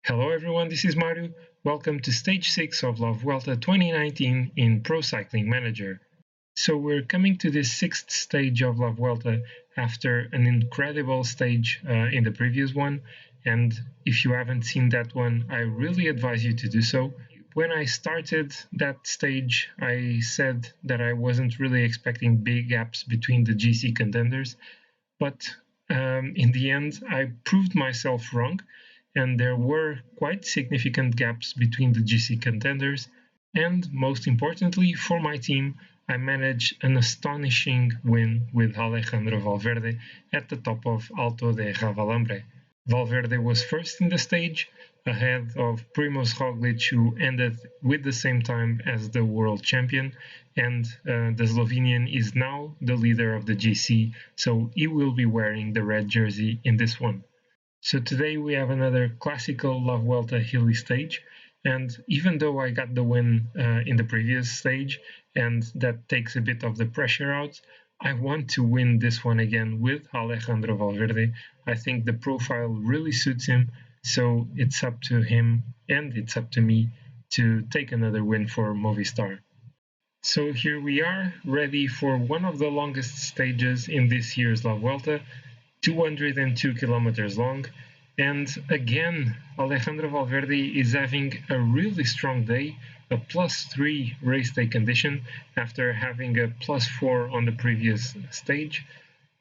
Hello everyone, this is Mario. Welcome to stage 6 of La Vuelta 2019 in Pro Cycling Manager. So we're coming to this 6th stage of La Vuelta after an incredible stage in the previous one, and if you haven't seen that one, I really advise you to do so. When I started that stage, I said that I wasn't really expecting big gaps between the GC contenders, but in the end, I proved myself wrong, and there were quite significant gaps between the GC contenders. And most importantly, for my team, I managed an astonishing win with Alejandro Valverde at the top of Alto de Javalambre. Valverde was first in the stage, ahead of Primoz Roglic, who ended with the same time as the world champion, and the Slovenian is now the leader of the GC, so he will be wearing the red jersey in this one. So today we have another classical La Vuelta hilly stage, and even though I got the win in the previous stage, and that takes a bit of the pressure out, I want to win this one again with Alejandro Valverde. I think the profile really suits him, so it's up to him and it's up to me to take another win for Movistar. So here we are, ready for one of the longest stages in this year's La Vuelta, 202 kilometers long. And again, Alejandro Valverde is having a really strong day, a +3 race day condition after having a +4 on the previous stage.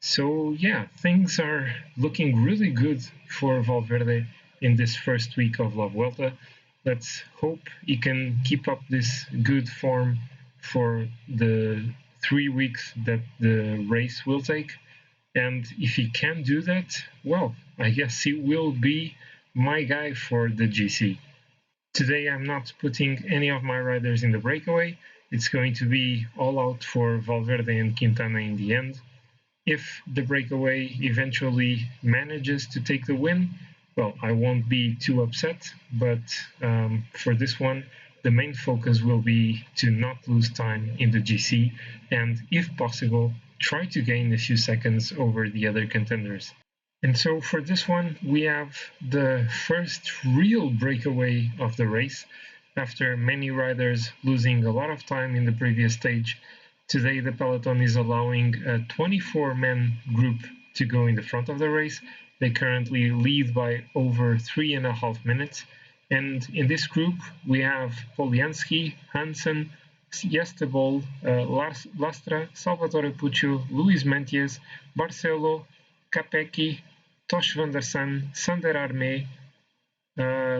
So yeah, things are looking really good for Valverde in this first week of La Vuelta. Let's hope he can keep up this good form for the 3 weeks that the race will take. And if he can do that, well, I guess he will be my guy for the GC. Today I'm not putting any of my riders in the breakaway. It's going to be all out for Valverde and Quintana in the end. If the breakaway eventually manages to take the win, well, I won't be too upset, but for this one, the main focus will be to not lose time in the GC and, if possible, try to gain a few seconds over the other contenders. And so for this one, we have the first real breakaway of the race. After many riders losing a lot of time in the previous stage, today the peloton is allowing a 24-man group to go in the front of the race. They currently lead by over 3.5 minutes. And in this group, we have Polianski, Hansen, Yestebol, Lastra, Salvatore Puccio, Luis Mentias, Barcelo, Capecchi, Tosh van der San, Sander Arme,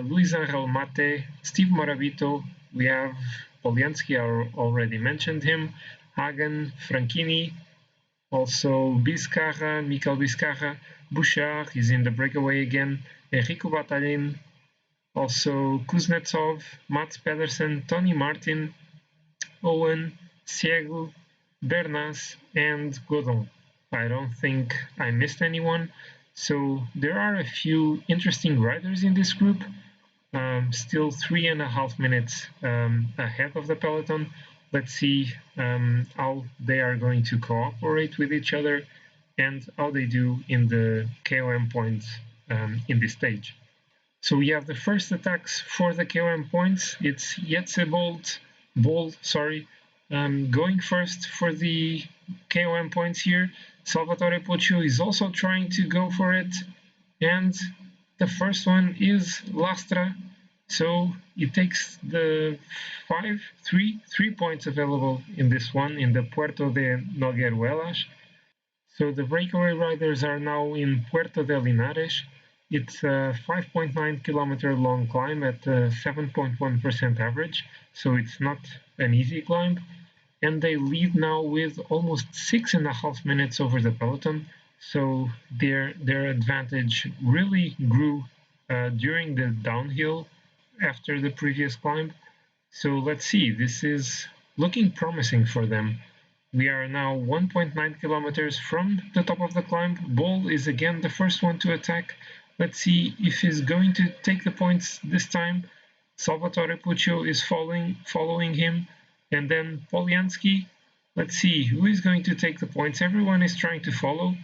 Luis Angel Mate, Steve Moravito. We have Polianski, I already mentioned him, Hagen, Franchini, also Biscarra, Mikel Biscarra, Bouchard is in the breakaway again, Enrico Batalin, also Kuznetsov, Mats Pedersen, Tony Martin, Owen, Siegu, Bernas, and Godon. I don't think I missed anyone. So there are a few interesting riders in this group, still 3.5 minutes ahead of the peloton. Let's see how they are going to cooperate with each other and how they do in the KOM points in this stage. So we have the first attacks for the KOM points. It's Yetzebold, going first for the KOM points here. Salvatore Puccio is also trying to go for it. And the first one is Lastra. So it takes the 3 points available in this one, in the Puerto de Nogueruelas. So the breakaway riders are now in Puerto de Linares. It's a 5.9 kilometer long climb at a 7.1% average, so it's not an easy climb. And they lead now with almost 6.5 minutes over the peloton, so their advantage really grew during the downhill after the previous climb. So let's see, this is looking promising for them. We are now 1.9 kilometers from the top of the climb. Bol is again the first one to attack. Let's see if he's going to take the points this time. Salvatore Puccio is following him. And then Polianski. Let's see who is going to take the points. Everyone is trying to follow.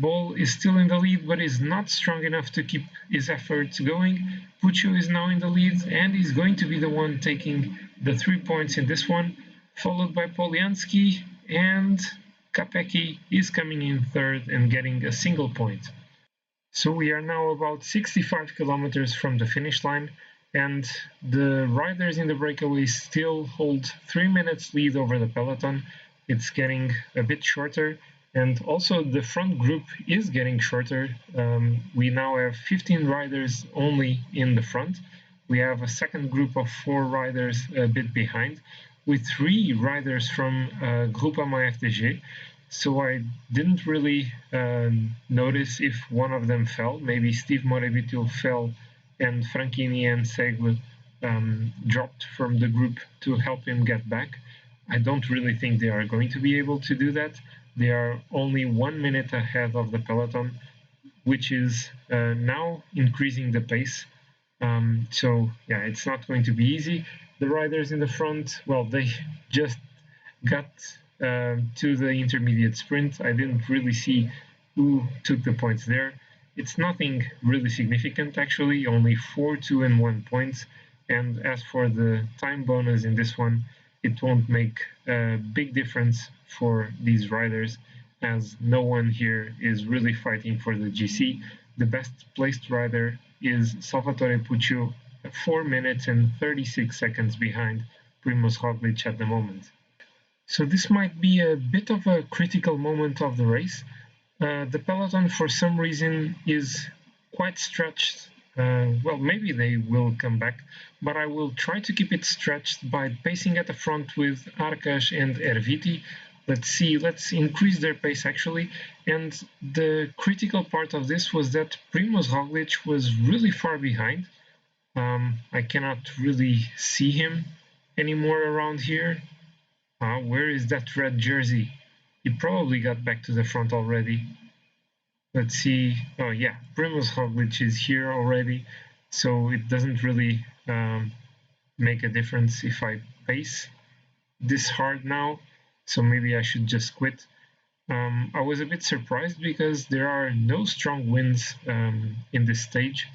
Ball is still in the lead, but is not strong enough to keep his efforts going. Puccio is now in the lead, and he's going to be the one taking the 3 points in this one, followed by Polianski, and Capecchi is coming in third and getting a single point. So we are now about 65 kilometers from the finish line, and the riders in the breakaway still hold 3 minutes lead over the peloton. It's getting a bit shorter, and also the front group is getting shorter. We now have 15 riders only in the front. We have a second group of 4 riders a bit behind, with 3 riders from Groupama FDG. So I didn't really notice if one of them fell. Maybe Steve Morabito fell and Franchini and Segle dropped from the group to help him get back. I don't really think they are going to be able to do that. They are only 1 minute ahead of the peloton, which is now increasing the pace. So yeah, it's not going to be easy. The riders in the front, well, they just got to the intermediate sprint. I didn't really see who took the points there. It's nothing really significant, actually, only 4, 2, and 1 points. And as for the time bonus in this one, it won't make a big difference for these riders, as no one here is really fighting for the GC. The best placed rider is Salvatore Puccio, 4 minutes and 36 seconds behind Primoz Roglic at the moment. So this might be a bit of a critical moment of the race. The peloton, for some reason, is quite stretched. Well, maybe they will come back, but I will try to keep it stretched by pacing at the front with Arcas and Erviti. Let's increase their pace actually. And the critical part of this was that Primoz Roglic was really far behind. I cannot really see him anymore around here. Where is that red jersey? He probably got back to the front already. Let's see. Oh yeah, Primoz Roglic is here already, so it doesn't really make a difference if I pace this hard now. So maybe I should just quit. I was a bit surprised because there are no strong winds in this stage.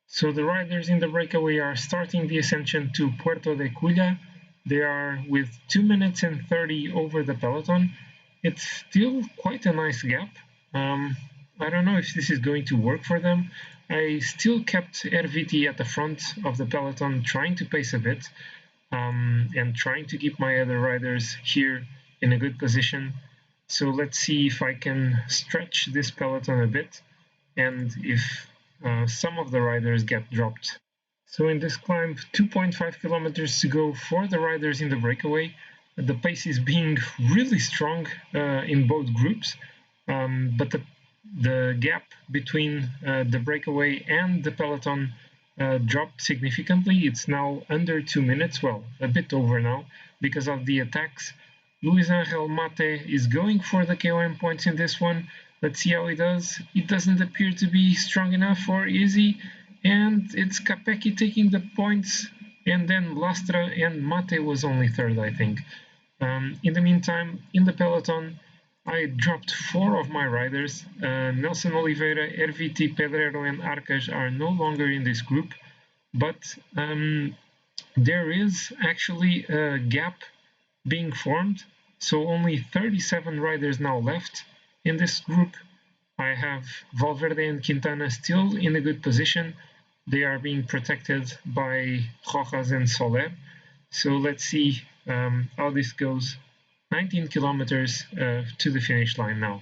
So the riders in the breakaway are starting the ascension to Puerto de Culla. They are with 2 minutes and 30 over the peloton. It's still quite a nice gap. I don't know if this is going to work for them. I still kept Erviti at the front of the peloton, trying to pace a bit and trying to keep my other riders here in a good position. So let's see if I can stretch this peloton a bit and if some of the riders get dropped. So in this climb, 2.5 kilometers to go for the riders in the breakaway. The pace is being really strong in both groups, but the gap between the breakaway and the peloton dropped significantly. It's now under 2 minutes, well, a bit over now, because of the attacks. Luis Angel Mate is going for the KOM points in this one. Let's see how he does. It doesn't appear to be strong enough, or is he? And it's Capecchi taking the points, and then Lastra, and Mate was only third, I think. In the meantime, in the peloton, I dropped 4 of my riders. Nelson Oliveira, Erviti, Pedrero, and Arcas are no longer in this group, but there is actually a gap being formed, so only 37 riders now left in this group. I have Valverde and Quintana still in a good position. They are being protected by Rojas and Soler. So let's see how this goes. 19 kilometers to the finish line now.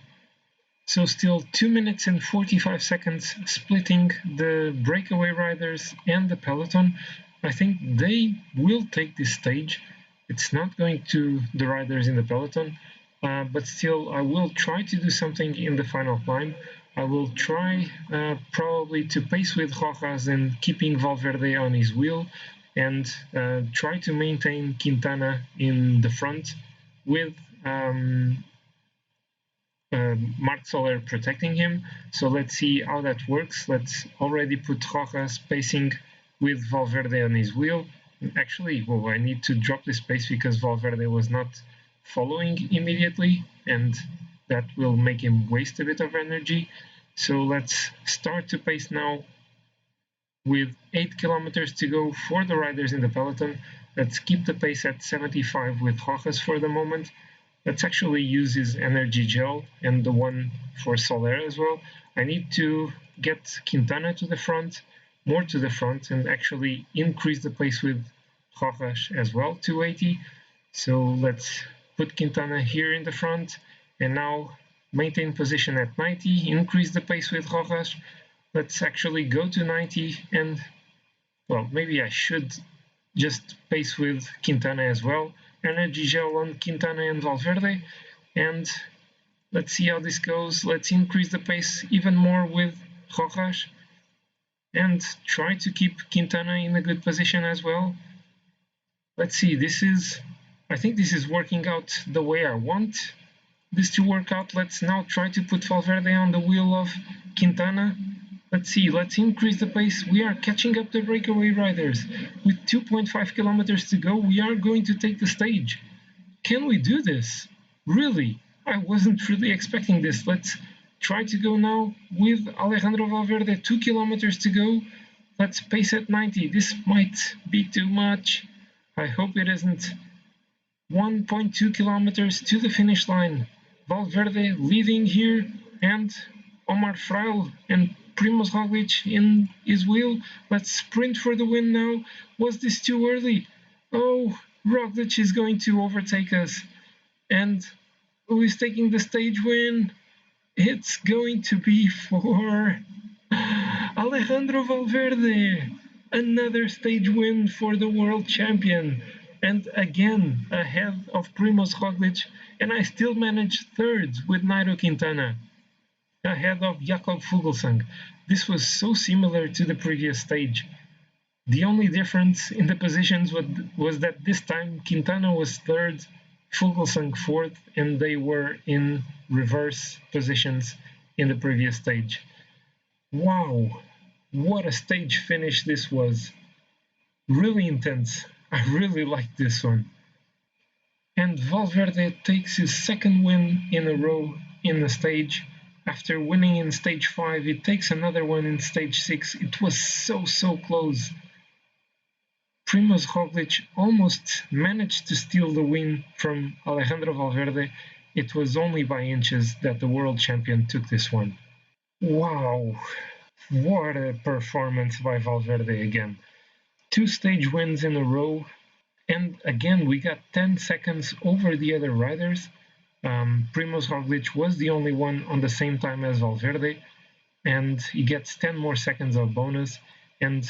So still 2 minutes and 45 seconds splitting the breakaway riders and the peloton. I think they will take this stage. It's not going to the riders in the peloton, but still I will try to do something in the final climb. I will try probably to pace with Rojas and keeping Valverde on his wheel, and try to maintain Quintana in the front with Marc Soler protecting him. So let's see how that works. Let's already put Rojas pacing with Valverde on his wheel. Actually, well, I need to drop this pace because Valverde was not following immediately, and that will make him waste a bit of energy. So let's start to pace now with 8 kilometers to go for the riders in the peloton. Let's keep the pace at 75 with Rojas for the moment. Let's actually use his energy gel and the one for Soler as well. I need to get Quintana to the front, more to the front, and actually increase the pace with Rojas as well to 80. So let's put Quintana here in the front and now maintain position at 90, increase the pace with Rojas. Let's actually go to 90 and, well, maybe I should just pace with Quintana as well. Energy gel on Quintana and Valverde, and let's see how this goes. Let's increase the pace even more with Rojas and try to keep Quintana in a good position as well. Let's see, I think this is working out the way I want this to work out. Let's now try to put Valverde on the wheel of Quintana. Let's see, let's increase the pace. We are catching up the breakaway riders. With 2.5 kilometers to go, we are going to take the stage. Can we do this? Really? I wasn't really expecting this. Let's try to go now with Alejandro Valverde. 2 kilometers to go. Let's pace at 90. This might be too much. I hope it isn't. 1.2 kilometers to the finish line. Valverde leading here, and Omar Fraile and Primoz Roglic in his wheel. Let's sprint for the win now. Was this too early? Oh, Roglic is going to overtake us. And who is taking the stage win? It's going to be for Alejandro Valverde. Another stage win for the world champion. And again, ahead of Primoz Roglic. And I still managed third with Nairo Quintana, ahead of Jakob Fuglsang. This was so similar to the previous stage. The only difference in the positions was that this time Quintana was third, Fuglsang fourth, and they were in reverse positions in the previous stage. Wow, what a stage finish this was. Really intense. I really liked this one. And Valverde takes his second win in a row in the stage. After winning in stage 5, it takes another one in stage 6. It was so close. Primoz Roglic almost managed to steal the win from Alejandro Valverde. It was only by inches that the world champion took this one. Wow, what a performance by Valverde again. 2 stage wins in a row. And again, we got 10 seconds over the other riders. Primoz Roglic was the only one on the same time as Valverde, and he gets 10 more seconds of bonus. And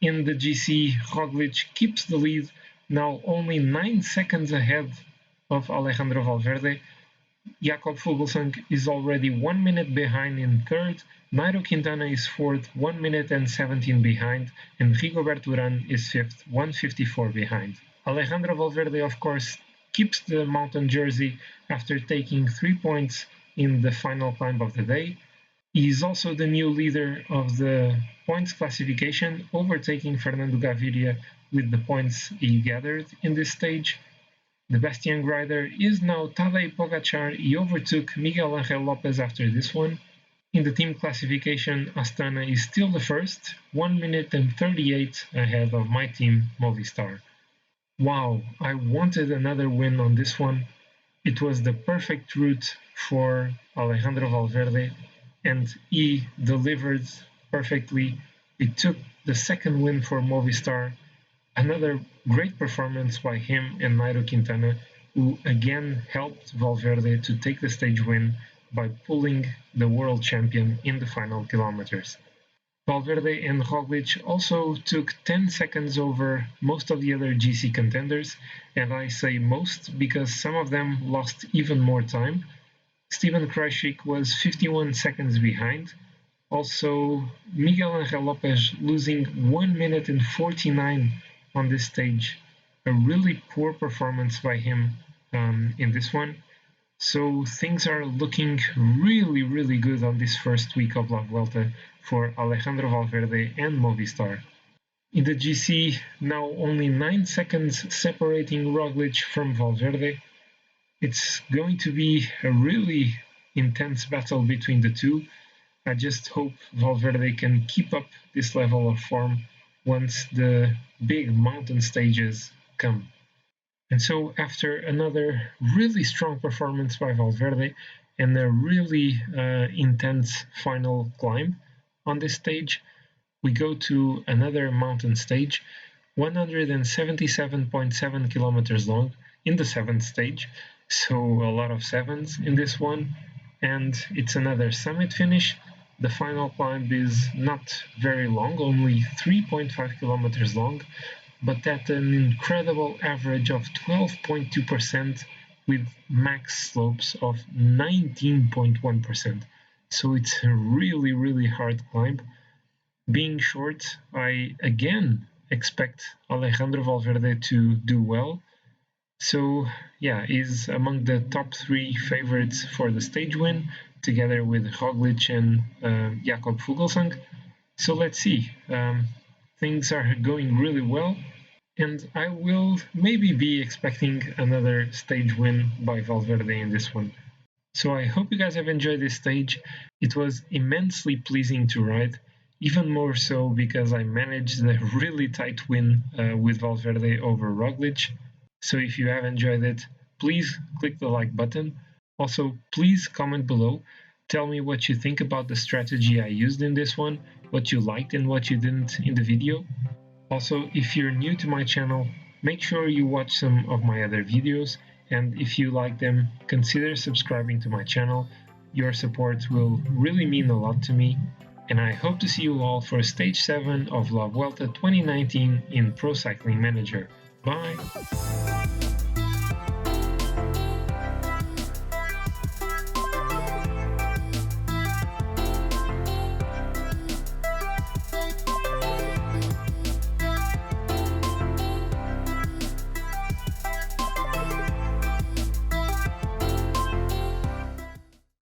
in the GC, Roglic keeps the lead, now only 9 seconds ahead of Alejandro Valverde. Jakob Fuglsang is already 1 minute behind in third, Nairo Quintana is fourth, 1 minute and 17 behind, and Rigoberto Urán is fifth, 1:54 behind. Alejandro Valverde, of course, keeps the mountain jersey after taking 3 points in the final climb of the day. He is also the new leader of the points classification, overtaking Fernando Gaviria with the points he gathered in this stage. The best young rider is now Tadej Pogačar. He overtook Miguel Angel Lopez after this one. In the team classification, Astana is still the first, 1 minute and 38 ahead of my team, Movistar. Wow, I wanted another win on this one. It was the perfect route for Alejandro Valverde, and he delivered perfectly. It took the second win for Movistar. Another great performance by him and Nairo Quintana, who again helped Valverde to take the stage win by pulling the world champion in the final kilometers. Valverde and Roglic also took 10 seconds over most of the other GC contenders, and I say most because some of them lost even more time. Steven Kruijswijk was 51 seconds behind. Also, Miguel Angel Lopez losing 1 minute and 49 on this stage. A really poor performance by him in this one. So things are looking really good on this first week of La Vuelta for Alejandro Valverde and Movistar. In the GC, now only 9 seconds separating Roglic from Valverde. It's going to be a really intense battle between the two. I just hope Valverde can keep up this level of form once the big mountain stages come. And so, after another really strong performance by Valverde and a really intense final climb on this stage, we go to another mountain stage, 177.7 kilometers long in the seventh stage, so a lot of sevens in this one, and it's another summit finish. The final climb is not very long, only 3.5 kilometers long, but at an incredible average of 12.2% with max slopes of 19.1%. So it's a really, really hard climb. Being short, I again expect Alejandro Valverde to do well. So yeah, he's among the top three favorites for the stage win, together with Roglic and Jakob Fuglsang. So let's see. Things are going really well, and I will maybe be expecting another stage win by Valverde in this one. So I hope you guys have enjoyed this stage. It was immensely pleasing to ride, even more so because I managed a really tight win with Valverde over Roglic. So if you have enjoyed it, please click the like button. Also, please comment below. Tell me what you think about the strategy I used in this one, what you liked and what you didn't in the video. Also, if you're new to my channel, make sure you watch some of my other videos, and if you like them, consider subscribing to my channel. Your support will really mean a lot to me, and I hope to see you all for Stage 7 of La Vuelta 2019 in Pro Cycling Manager. Bye!